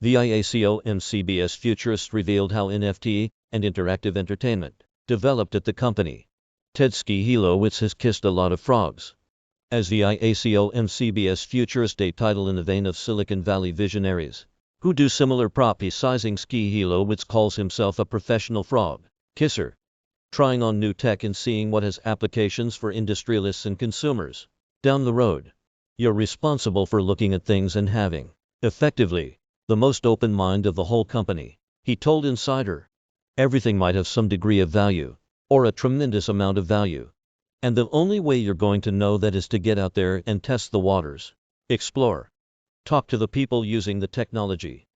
ViacomCBS futurists revealed how NFT and interactive entertainment developed at the company. Ted Schilowitz has kissed a lot of frogs. As ViacomcBS futurist, a title in the vein of Silicon Valley visionaries who do similar prophesizing, Schilowitz calls himself a professional frog kisser, trying on new tech and seeing what has applications for industrialists and consumers down the road. You're responsible for looking at things and having, effectively, the most open mind of the whole company, he told Insider. Everything might have some degree of value, or a tremendous amount of value. And the only way you're going to know that is to get out there and test the waters. Explore. Talk to the people using the technology.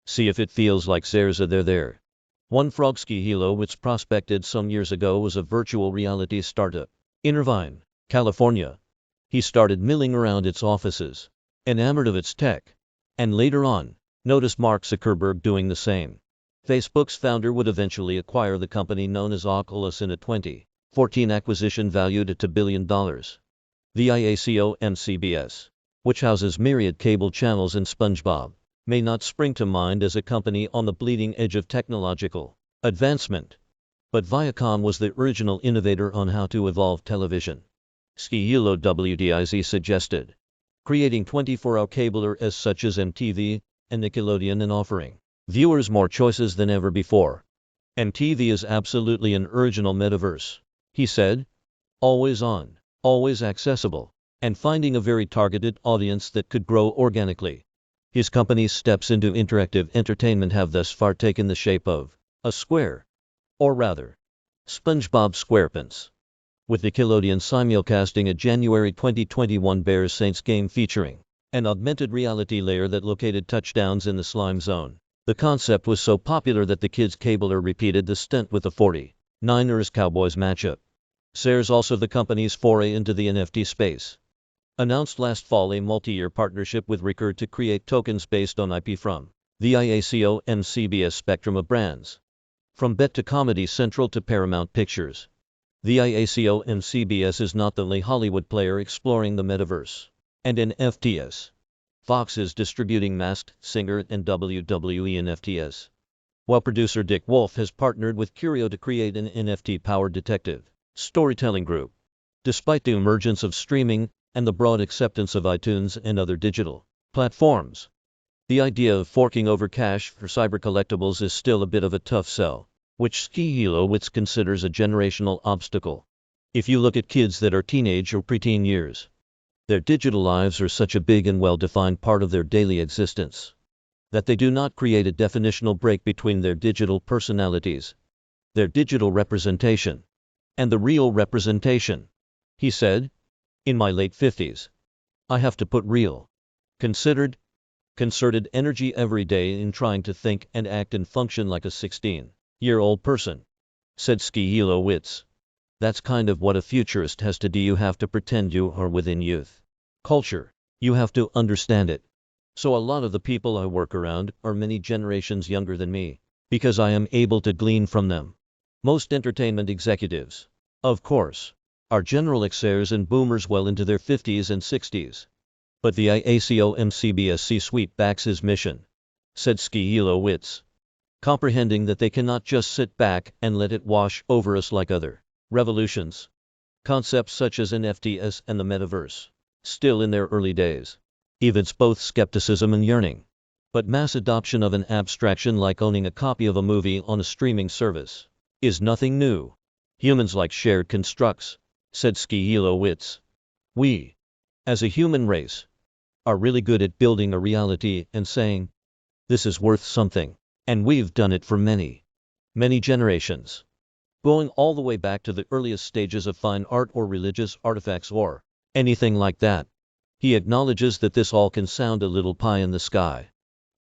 See if it feels like they're there. One frog Schilowitz prospected some years ago was a virtual reality startup in Irvine, California. He started milling around its offices, enamored of its tech, and later on, noticed Mark Zuckerberg doing the same. Facebook's founder would eventually acquire the company known as Oculus in a 2014 acquisition valued at $2 billion. ViacomcBS, which houses myriad cable channels and SpongeBob, may not spring to mind as a company on the bleeding edge of technological advancement. But Viacom was the original innovator on how to evolve television. Schilowitz suggested creating 24-hour cableers such as MTV and Nickelodeon and offering viewers more choices than ever before. MTV is absolutely an original metaverse, he said. Always on, always accessible, and finding a very targeted audience that could grow organically. His company's steps into interactive entertainment have thus far taken the shape of a square, or rather, SpongeBob SquarePants, with Nickelodeon simulcasting a January 2021 Bears-Saints game featuring an augmented reality layer that located touchdowns in the slime zone. The concept was so popular that the kids' cabler repeated the stunt with the 49ers-Cowboys matchup. There's also the company's foray into the NFT space. Announced last fall a multi-year partnership with Recur to create tokens based on IP from the ViacomcBS spectrum of brands. From Bet to Comedy Central to Paramount Pictures, the ViacomcBS is not the only Hollywood player exploring the metaverse and NFTs. Fox is distributing Masked Singer and WWE NFTs, while producer Dick Wolf has partnered with Curio to create an NFT-powered detective storytelling group. Despite the emergence of streaming and the broad acceptance of iTunes and other digital platforms, the idea of forking over cash for cyber collectibles is still a bit of a tough sell, which Schilowitz considers a generational obstacle. If you look at kids that are teenage or preteen years, their digital lives are such a big and well-defined part of their daily existence that they do not create a definitional break between their digital personalities, their digital representation, and the real representation. He said, "In my late 50s, I have to put real, concerted energy every day in trying to think and act and function like a 16-year-old person," said Schilowitz. That's kind of what a futurist has to do. You have to pretend you are within youth culture. You have to understand it. So a lot of the people I work around are many generations younger than me, because I am able to glean from them. Most entertainment executives, of course, are General Xers and boomers well into their 50s and 60s. But the ViacomcBS C-suite backs his mission, said Schilowitz, comprehending that they cannot just sit back and let it wash over us like other revolutions. Concepts such as NFTs and the metaverse, still in their early days, evince both skepticism and yearning. But mass adoption of an abstraction like owning a copy of a movie on a streaming service is nothing new. Humans like shared constructs, said Schilowitz. We, as a human race, are really good at building a reality and saying, this is worth something. And we've done it for many generations, going all the way back to the earliest stages of fine art or religious artifacts or anything like that. He acknowledges that this all can sound a little pie in the sky.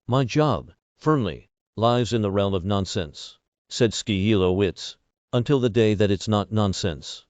My job, firmly, lies in the realm of nonsense, said Schilowitz, until the day that it's not nonsense.